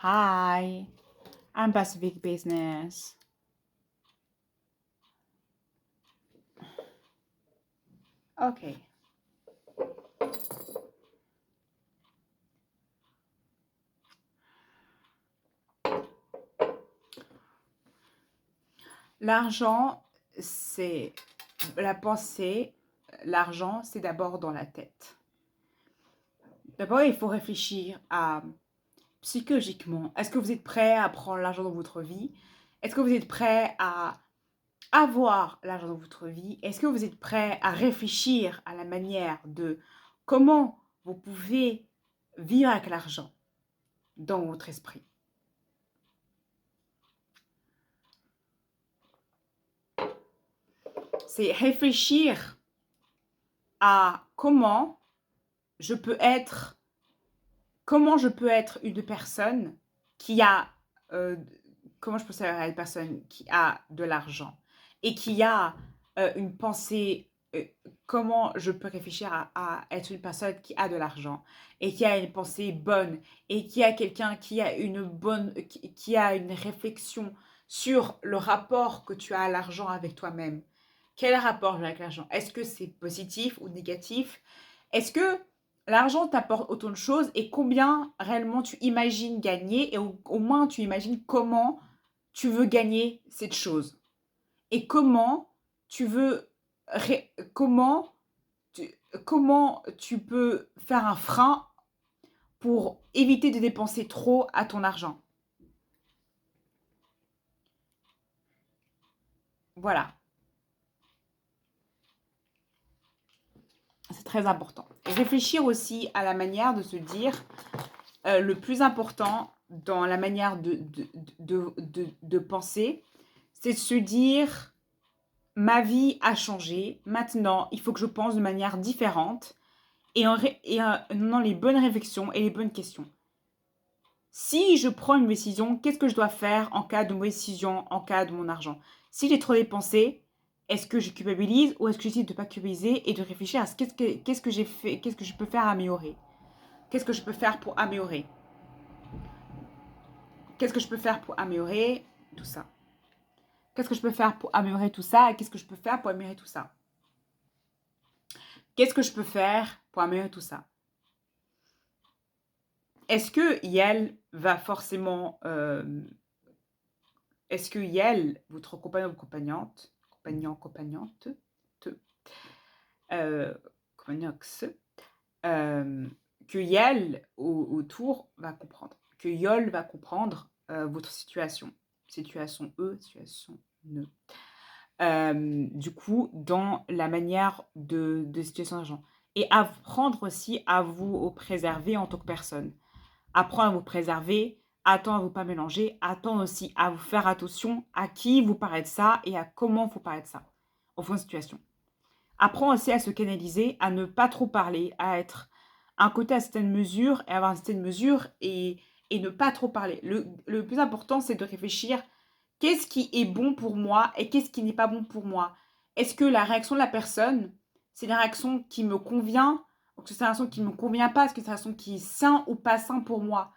Hi, I'm Pacific Business. Ok. L'argent, c'est la pensée. L'argent, c'est d'abord dans la tête. D'abord, il faut réfléchir à psychologiquement. Est-ce que vous êtes prêt à prendre l'argent dans votre vie? Est-ce que vous êtes prêt à avoir l'argent dans votre vie? Est-ce que vous êtes prêt à réfléchir à la manière de comment vous pouvez vivre avec l'argent dans votre esprit? C'est réfléchir à je peux être comment je peux être une personne qui a comment je peux être une personne qui a de l'argent et qui a une pensée comment je peux réfléchir à être une personne qui a de l'argent et qui a une pensée bonne et qui a quelqu'un qui a qui a une réflexion sur le rapport que tu as à l'argent avec toi-même. Quel rapport j'ai avec l'argent? Est-ce que c'est positif ou négatif? Est-ce que l'argent t'apporte autant de choses et combien réellement tu imagines gagner et au moins tu imagines comment tu veux gagner cette chose et comment tu veux comment comment tu peux faire un frein pour éviter de dépenser trop à ton argent. Voilà, c'est très important. Et réfléchir aussi à la manière de se dire le plus important dans la manière de penser, c'est de se dire ma vie a changé, maintenant il faut que je pense de manière différente et en donnant les bonnes réflexions et les bonnes questions. Si je prends une décision, qu'est-ce que je dois faire en cas de mauvaise décision, en cas de mon argent? Si j'ai trop dépensé, est-ce que je culpabilise ou est-ce que j'essaie de ne pas culpabiliser et de réfléchir à qu'est-ce que j'ai fait, qu'est-ce que je peux faire améliorer? Qu'est-ce que je peux faire pour améliorer? Qu'est-ce que je peux faire pour améliorer tout ça? Qu'est-ce que je peux faire pour améliorer tout ça? Et qu'est-ce que je peux faire pour améliorer tout ça? Qu'est-ce que je peux faire pour améliorer tout ça? Est-ce que Yael va forcément... est-ce que Yael, votre compagnon ou compagnante, compagnox, que Yael autour va comprendre, que Yol va comprendre votre situation. Situation E, situation ne. Du coup, dans la manière de situation d'argent. Et apprendre aussi à vous préserver en tant que personne. Apprendre à vous préserver, attendre à vous pas mélanger, attendre aussi à vous faire attention à qui vous parlez de ça et à comment vous parlez de ça, au fond de situation. Apprendre aussi à se canaliser, à ne pas trop parler, à être un côté à certaines mesures et avoir une certaine mesure et ne pas trop parler. Le plus important, c'est de réfléchir qu'est-ce qui est bon pour moi et qu'est-ce qui n'est pas bon pour moi. Est-ce que la réaction de la personne, c'est une réaction qui me convient ou que c'est une réaction qui ne me convient pas? Est-ce que c'est une réaction qui est sain ou pas sain pour moi?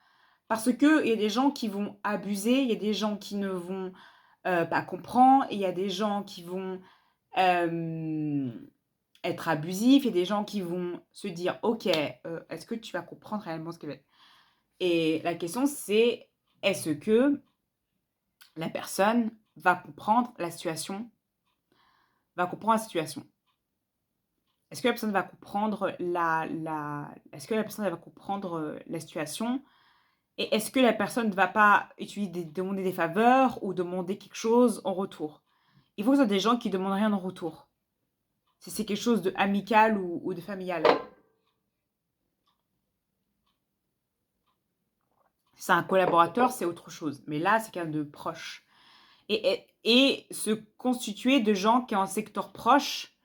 Parce qu'il y a des gens qui vont abuser, il y a des gens qui ne vont pas comprendre, et il y a des gens qui vont être abusifs, il y a des gens qui vont se dire ok, est-ce que tu vas comprendre réellement ce qu'elle est? Et la question c'est est-ce que la personne va comprendre la situation, Est-ce que la personne va comprendre est-ce que la personne va comprendre la situation? Et est-ce que la personne ne va pas demander des faveurs ou demander quelque chose en retour? Il faut que ce soit des gens qui ne demandent rien en retour. Si c'est quelque chose de amical ou de familial. Si c'est un collaborateur, c'est autre chose. Mais là, c'est quelqu'un de proche. Et se constituer de gens qui sont en secteur proche,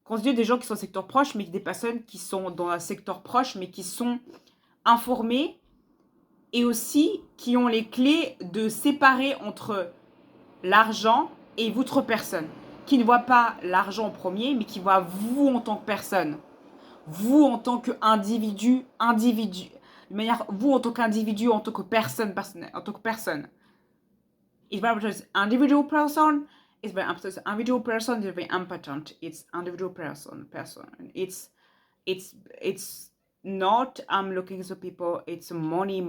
constituer des gens qui sont en secteur proche, mais des personnes qui sont dans un secteur proche, mais qui sont informées et aussi qui ont les clés de séparer entre l'argent et votre personne. Qui ne voit pas l'argent en premier, mais qui voit vous en tant que personne. Vous en tant qu'individu, de manière, vous en tant qu'individu, en tant que personne, en tant que personne. It's very important. Individual person is very important. Individual person is very important. It's individual person. It's not I'm looking at people. It's money.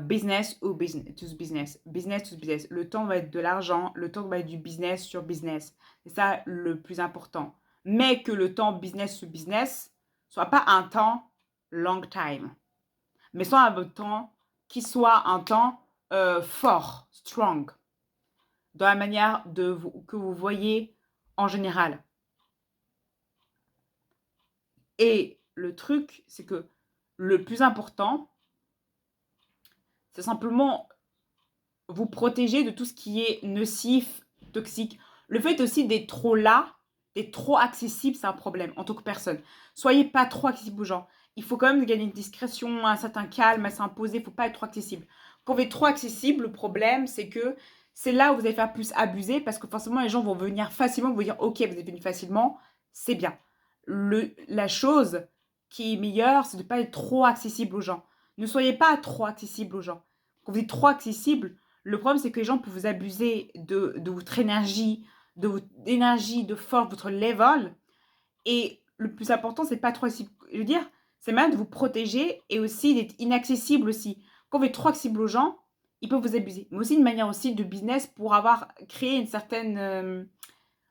Business ou business to business. Business to business. Le temps va être de l'argent. Le temps va être du business sur business. C'est ça le plus important. Mais que le temps business sur business soit pas un temps long time. Mais soit un temps qui soit un temps fort, strong, dans la manière que vous voyez en général. Et le truc, c'est que le plus important, c'est simplement vous protéger de tout ce qui est nocif, toxique. Le fait aussi d'être trop là, d'être trop accessible, c'est un problème en tant que personne. Soyez pas trop accessible aux gens. Il faut quand même gagner une discrétion, un certain calme à s'imposer. Il ne faut pas être trop accessible. Quand vous êtes trop accessible, le problème, c'est que c'est là où vous allez faire plus abuser parce que forcément, les gens vont venir facilement vous dire « Ok, vous êtes venu facilement, c'est bien. » La chose qui est meilleure, c'est de ne pas être trop accessible aux gens. Ne soyez pas trop accessible aux gens. Quand vous êtes trop accessible, le problème, c'est que les gens peuvent vous abuser de votre énergie, de force, votre level. Et le plus important, c'est pas trop accessible. Je veux dire, c'est même de vous protéger et aussi d'être inaccessible aussi. Quand vous êtes trop accessible aux gens, ils peuvent vous abuser. Mais aussi une manière aussi de business pour avoir créé une certaine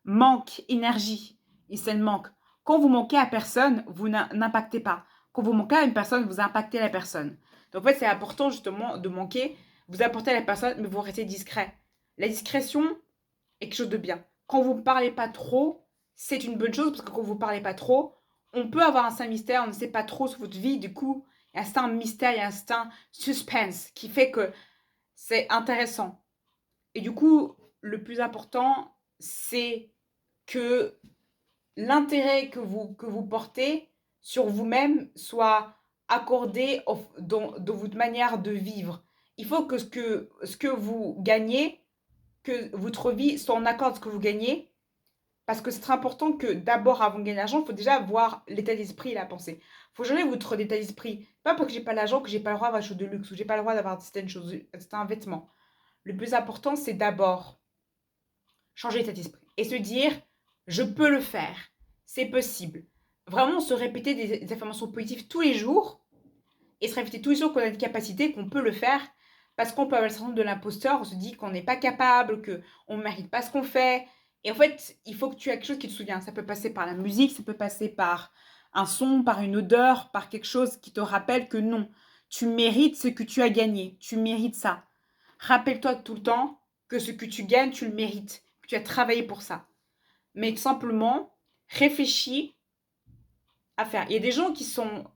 manque, énergie. Et c'est le manque. Quand vous manquez à personne, vous n'impactez pas. Quand vous manquez à une personne, vous impactez la personne. Donc en fait, c'est important justement de manquer. Vous apportez à la personne, mais vous restez discret. La discrétion est quelque chose de bien. Quand vous ne parlez pas trop, c'est une bonne chose parce que quand vous ne parlez pas trop, on peut avoir un certain mystère, on ne sait pas trop sur votre vie. Du coup, il y a un certain mystère, il y a un certain suspense qui fait que c'est intéressant. Et du coup, le plus important, c'est que l'intérêt que vous portez sur vous-même soit accordé dans votre manière de vivre. Il faut que ce que vous gagnez, que votre vie soit en accord avec ce que vous gagnez, parce que c'est très important que d'abord, avant de gagner l'argent, il faut déjà avoir l'état d'esprit et la pensée. Il faut changer votre état d'esprit. Pas parce que j'ai pas l'argent que j'ai pas le droit d'avoir des choses de luxe ou j'ai pas le droit d'avoir certaines choses, certains vêtements. Le plus important, c'est d'abord changer l'état d'esprit et se dire je peux le faire, c'est possible. Vraiment se répéter des affirmations positives tous les jours et se répéter tous les jours qu'on a une capacité, qu'on peut le faire parce qu'on peut avoir le syndrome de l'imposteur, on se dit qu'on n'est pas capable, qu'on ne mérite pas ce qu'on fait. Et en fait, il faut que tu aies quelque chose qui te souvient. Ça peut passer par la musique, ça peut passer par un son, par une odeur, par quelque chose qui te rappelle que non, tu mérites ce que tu as gagné, tu mérites ça. Rappelle-toi tout le temps que ce que tu gagnes, tu le mérites, que tu as travaillé pour ça. Mais tout simplement, réfléchis à faire. Il y a des gens qui sont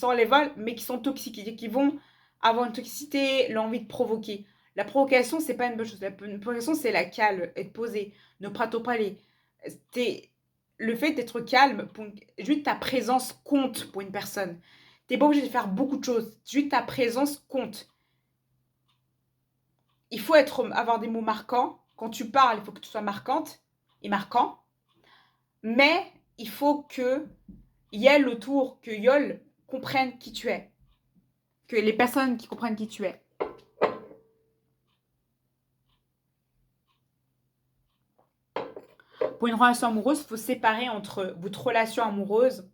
à l'éval, mais qui sont toxiques, qui vont avoir une toxicité, l'envie de provoquer. La provocation, c'est pas une bonne chose. La provocation, c'est la calme, être posé, ne prato pas les. Le fait d'être calme, juste ta présence compte pour une personne. Tu n'es pas obligé de faire beaucoup de choses. Juste ta présence compte. Il faut avoir des mots marquants. Quand tu parles, il faut que tu sois marquante et marquant. Mais il faut que Yel autour, que Yol comprenne qui tu es. Que les personnes qui comprennent qui tu es. Pour une relation amoureuse, il faut séparer entre votre relation amoureuse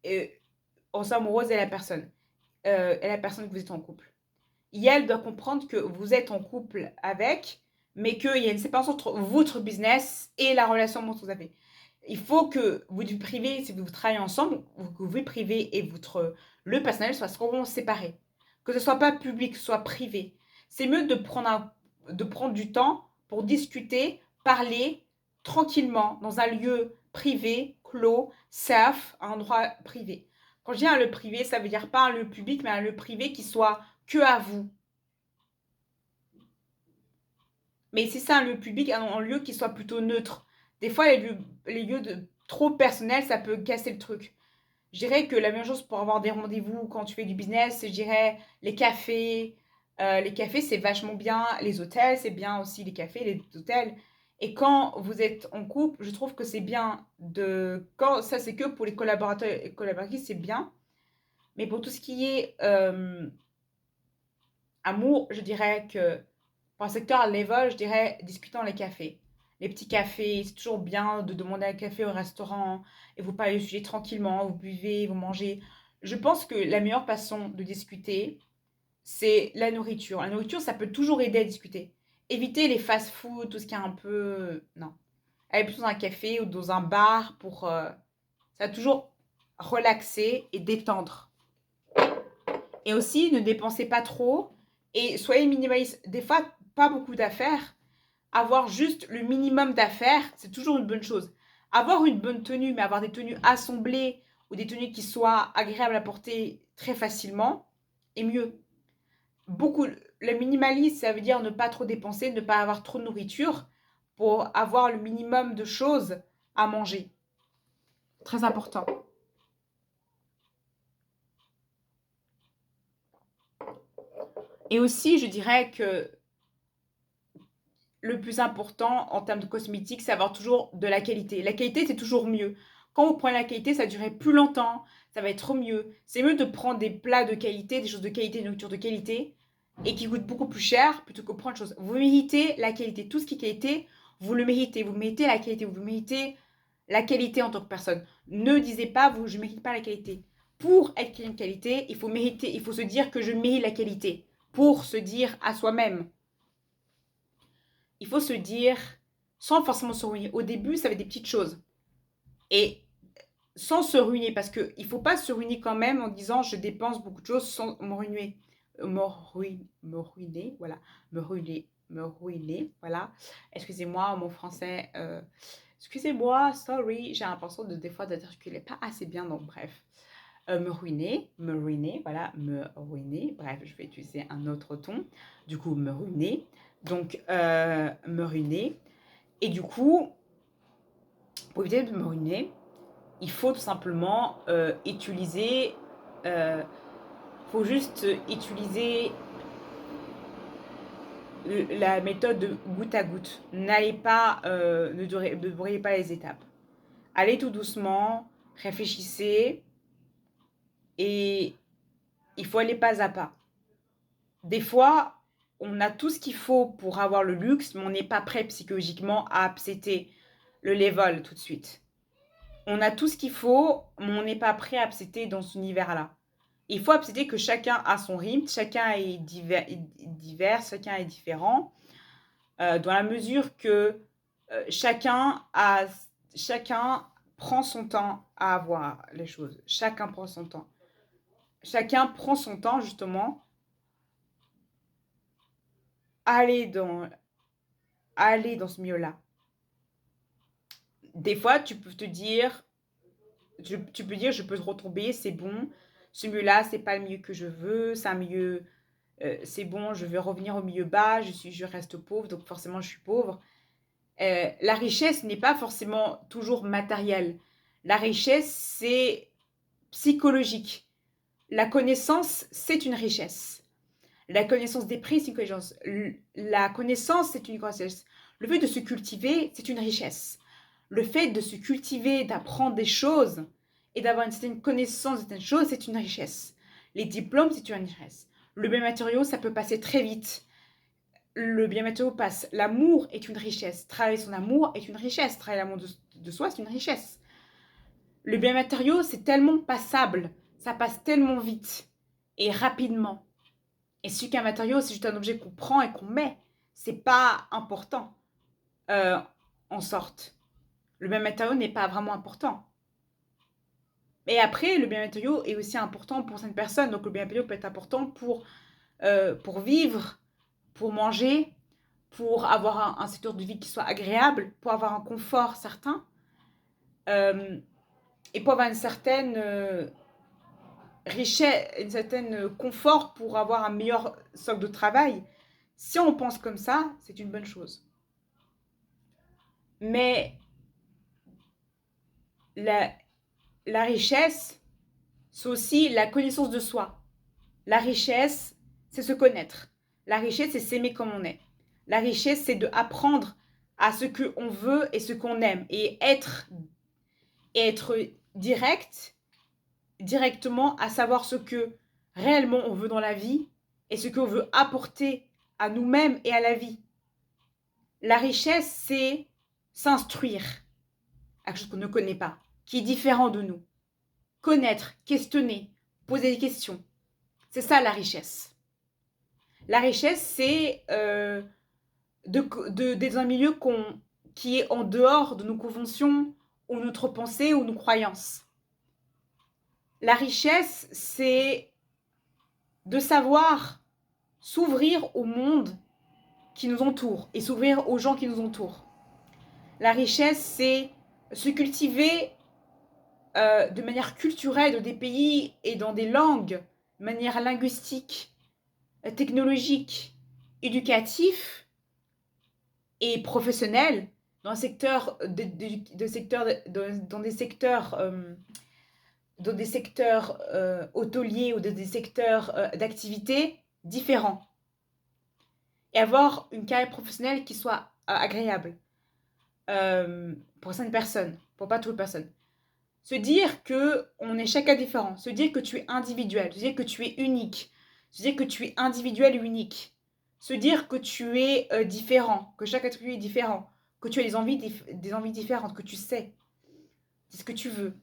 et la personne. Et la personne que vous êtes en couple. Yel doit comprendre que vous êtes en couple avec, mais qu'il y a une séparation entre votre business et la relation amoureuse que vous avez. Il faut que votre vie privée, si vous travaillez ensemble, que votre vie privée et le personnel soient complètement séparés. Que ce ne soit pas public, que ce soit privé. C'est mieux de prendre du temps pour discuter, parler tranquillement dans un lieu privé, clos, safe, un endroit privé. Quand je dis un lieu privé, ça veut dire pas un lieu public, mais un lieu privé qui soit que à vous. Mais si c'est un lieu public, un lieu qui soit plutôt neutre. Des fois, les lieux trop personnels, ça peut casser le truc. Je dirais que la meilleure chose pour avoir des rendez-vous quand tu fais du business, je dirais les cafés. Les cafés, c'est vachement bien. Les hôtels, c'est bien aussi les cafés, les hôtels. Et quand vous êtes en couple, je trouve que c'est bien ça, c'est que pour les collaborateurs et collaboratrices, c'est bien. Mais pour tout ce qui est amour, je dirais que pour un secteur level, je dirais discutant les cafés. Les petits cafés, c'est toujours bien de demander un café au restaurant et vous parlez du sujet tranquillement, vous buvez, vous mangez. Je pense que la meilleure façon de discuter, c'est la nourriture. La nourriture, ça peut toujours aider à discuter. Évitez les fast-food, tout ce qui est un peu... Non. Allez plutôt dans un café ou dans un bar pour... ça va toujours relaxer et détendre. Et aussi, ne dépensez pas trop et soyez minimaliste. Des fois, pas beaucoup d'affaires. Avoir juste le minimum d'affaires, c'est toujours une bonne chose. Avoir une bonne tenue, mais avoir des tenues assemblées ou des tenues qui soient agréables à porter très facilement, est mieux. Beaucoup, le minimalisme, ça veut dire ne pas trop dépenser, ne pas avoir trop de nourriture pour avoir le minimum de choses à manger. Très important. Et aussi, je dirais que le plus important en termes de cosmétiques, c'est avoir toujours de la qualité. La qualité, c'est toujours mieux. Quand vous prenez la qualité, ça va durer plus longtemps, ça va être mieux. C'est mieux de prendre des plats de qualité, des choses de qualité, des nourritures de qualité, et qui coûtent beaucoup plus cher, plutôt que prendre des choses. Vous méritez la qualité. Tout ce qui est qualité, vous le méritez. Vous méritez la qualité. Vous méritez la qualité en tant que personne. Ne disez pas, je ne mérite pas la qualité. Pour être quelqu'un de qualité, il faut mériter, il faut se dire que je mérite la qualité. Pour se dire à soi-même. Il faut se dire, sans forcément se ruiner. Au début, ça va être des petites choses. Et sans se ruiner, parce qu'il ne faut pas se ruiner quand même en disant je dépense beaucoup de choses sans me ruiner. Me ruiner, voilà. Me ruiner, voilà. Excusez-moi, mon français. Excusez-moi, sorry. J'ai l'impression des fois d'articuler pas assez bien, donc bref. Me ruiner, voilà, me ruiner. Bref, je vais utiliser un autre ton. Du coup, me ruiner. Donc, me ruiner. Et du coup, pour éviter de me ruiner, il faut tout simplement utiliser... faut juste utiliser la méthode de goutte à goutte. N'allez pas, ne brûlez pas les étapes. Allez tout doucement, réfléchissez et il faut aller pas à pas. Des fois, on a tout ce qu'il faut pour avoir le luxe, mais on n'est pas prêt psychologiquement à accepter le level tout de suite. On a tout ce qu'il faut, mais on n'est pas prêt à accepter dans cet univers-là. Il faut accepter que chacun a son rythme, chacun est divers, chacun est différent, dans la mesure que chacun prend son temps à avoir les choses. Chacun prend son temps. Chacun prend son temps, justement, à aller dans ce milieu-là. Des fois, tu peux te dire, tu peux dire, je peux te retomber, c'est bon. Ce milieu-là, c'est pas le milieu que je veux, c'est un milieu, c'est bon, je vais revenir au milieu bas, je reste pauvre, donc forcément, je suis pauvre. La richesse n'est pas forcément toujours matérielle. La richesse, c'est psychologique. La connaissance, c'est une richesse. La connaissance des prix, c'est une connaissance. La connaissance, c'est une richesse. Le fait de se cultiver, c'est une richesse. Le fait de se cultiver, d'apprendre des choses et d'avoir une certaine connaissance de certaines choses, c'est une richesse. Les diplômes, c'est une richesse. Le bien matériau, ça peut passer très vite. Le bien matériau passe. L'amour est une richesse. Travailler son amour est une richesse. Travailler l'amour de soi, c'est une richesse. Le bien matériau, c'est tellement passable. Ça passe tellement vite et rapidement. Et ce qu'un matériau, c'est juste un objet qu'on prend et qu'on met. C'est pas important en sorte. Le bien matériau n'est pas vraiment important. Et après, le bien matériau est aussi important pour certaines personnes. Donc le bien matériau peut être important pour vivre, pour manger, pour avoir un secteur de vie qui soit agréable, pour avoir un confort certain, et pour avoir une certaine richesse, un certain confort pour avoir un meilleur socle de travail. Si on pense comme ça, c'est une bonne chose. Mais la richesse, c'est aussi la connaissance de soi. La richesse, c'est se connaître. La richesse, c'est s'aimer comme on est. La richesse, c'est d'apprendre à ce qu'on veut et ce qu'on aime. Et être direct directement à savoir ce que réellement on veut dans la vie et ce qu'on veut apporter à nous-mêmes et à la vie. La richesse, c'est s'instruire à quelque chose qu'on ne connaît pas, qui est différent de nous. Connaître, questionner, poser des questions. C'est ça la richesse. La richesse, c'est d'être dans un milieu qui est en dehors de nos conventions ou notre pensée ou nos croyances. La richesse, c'est de savoir s'ouvrir au monde qui nous entoure et s'ouvrir aux gens qui nous entourent. La richesse, c'est se cultiver de manière culturelle dans des pays et dans des langues, de manière linguistique, technologique, éducatif et professionnel dans, dans des secteurs hôteliers ou dans des secteurs d'activité différents. Et avoir une carrière professionnelle qui soit agréable pour certaines personnes, pour pas toutes les personnes. Se dire qu'on est chacun différent, se dire que tu es individuel, se dire que tu es unique, se dire que tu es individuel et unique, se dire que tu es différent, que chaque être humain est différent, que tu as des envies différentes, que tu sais, c'est ce que tu veux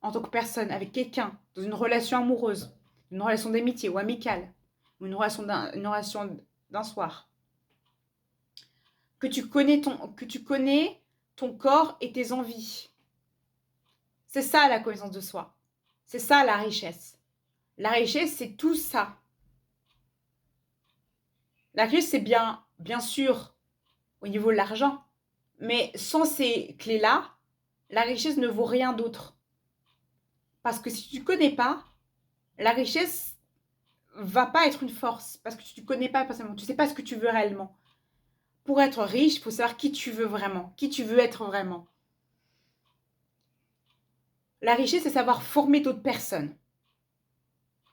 en tant que personne, avec quelqu'un, dans une relation amoureuse, une relation d'amitié ou amicale, ou une relation d'un soir. Que tu connais ton corps et tes envies. C'est ça la connaissance de soi. C'est ça la richesse. La richesse, c'est tout ça. La richesse, c'est bien sûr au niveau de l'argent. Mais sans ces clés-là, la richesse ne vaut rien d'autre. Parce que si tu ne connais pas, la richesse va pas être une force. Parce que tu ne connais pas personnellement. Tu ne sais pas ce que tu veux réellement. Pour être riche, il faut savoir qui tu veux vraiment. Qui tu veux être vraiment. La richesse, c'est savoir former d'autres personnes.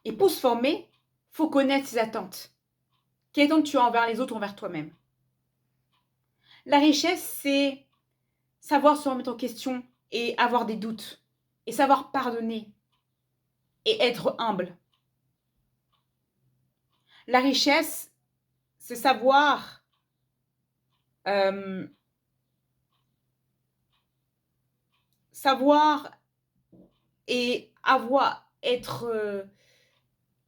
Et pour se former, il faut connaître ses attentes. Quelles attentes tu as envers les autres, envers toi-même. La richesse, c'est savoir se remettre en question et avoir des doutes. Et savoir pardonner. Et être humble. La richesse, c'est savoir et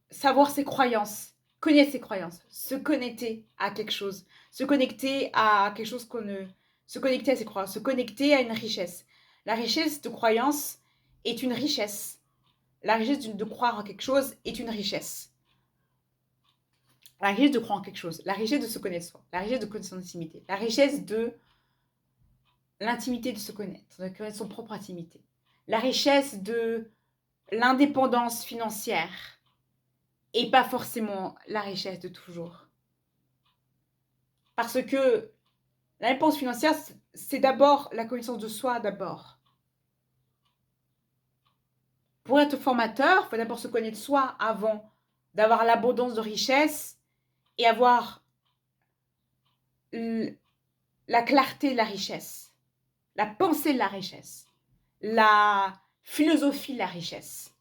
savoir ses croyances, connaître ses croyances, se connecter à quelque chose, se connecter à quelque chose se connecter à ses croyances, se connecter à une richesse. La richesse de croyance est une richesse. La richesse de croire en quelque chose est une richesse. La richesse de croire en quelque chose, la richesse de se connaître soi, la richesse de connaître son intimité, la richesse de l'intimité de se connaître, de connaître son propre intimité, la richesse de l'indépendance financière et pas forcément la richesse de toujours. Parce que l'indépendance financière, c'est d'abord la connaissance de soi d'abord. Pour être formateur, il faut d'abord se connaître soi avant d'avoir l'abondance de richesse et avoir la clarté de la richesse, la pensée de la richesse, la philosophie de la richesse.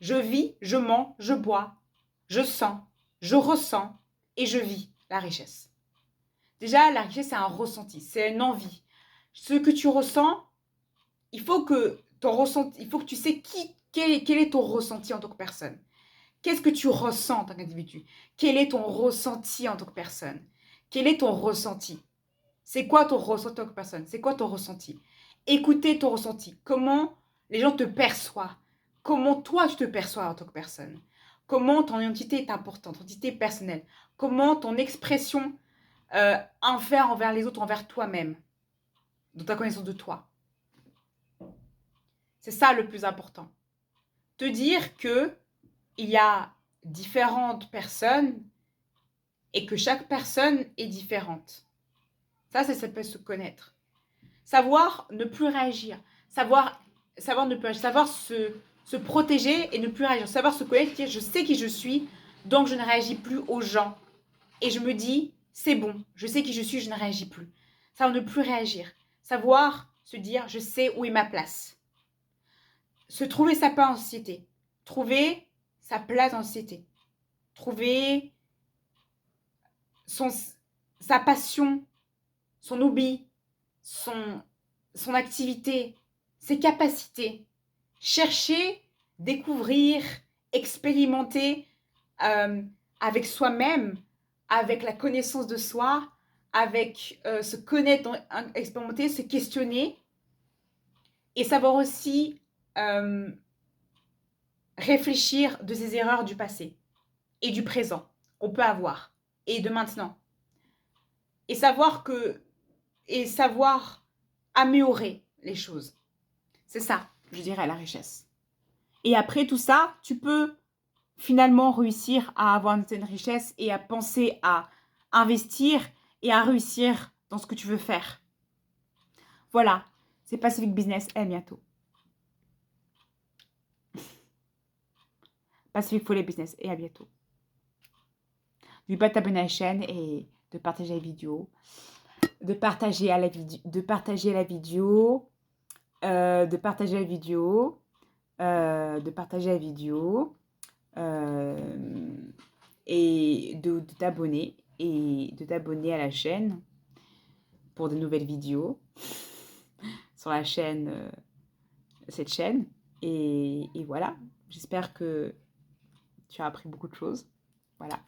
Je vis, je mange, je bois, je sens, je ressens et je vis la richesse. Déjà, la richesse, c'est un ressenti, c'est une envie. Ce que tu ressens, il faut que tu sais quel est ton ressenti en tant que personne. Qu'est-ce que tu ressens en tant qu'individu? Quel est ton ressenti en tant que personne? Quel est ton ressenti? C'est quoi ton ressenti en tant que personne? C'est quoi ton ressenti? Écoutez ton ressenti. Comment les gens te perçoivent? Comment toi tu te perçois en tant que personne? Comment ton identité est importante, ton identité personnelle? Comment ton expression envers les autres, envers toi-même, dans ta connaissance de toi? C'est ça le plus important. Te dire que il y a différentes personnes et que chaque personne est différente. Ça s'appelle se connaître. Savoir ne plus réagir. Savoir ne plus réagir. Savoir se protéger et ne plus réagir. Savoir se connaître, dire je sais qui je suis, donc je ne réagis plus aux gens. Et je me dis, c'est bon, je sais qui je suis, je ne réagis plus. Savoir ne plus réagir. Savoir se dire, je sais où est ma place. se trouver sa place en société, trouver sa place en société, trouver son, sa passion, son hobby, son activité, ses capacités. Chercher, découvrir, expérimenter avec soi-même, avec la connaissance de soi, avec se connaître, expérimenter, se questionner et savoir aussi réfléchir de ses erreurs du passé et du présent qu'on peut avoir et de maintenant. Et savoir améliorer les choses. C'est ça, je dirais, la richesse. Et après tout ça, tu peux finalement réussir à avoir une certaine richesse et à penser à investir et à réussir dans ce que tu veux faire. Voilà, c'est Pacific Business et à bientôt. Pacific Follet Business et à bientôt. N'oublie pas de t'abonner à la chaîne et de partager la vidéo. De partager la vidéo. De partager la vidéo. De partager la vidéo. Et de t'abonner. Et de t'abonner à la chaîne pour de nouvelles vidéos sur la chaîne, cette chaîne. Et voilà, j'espère que tu as appris beaucoup de choses. Voilà.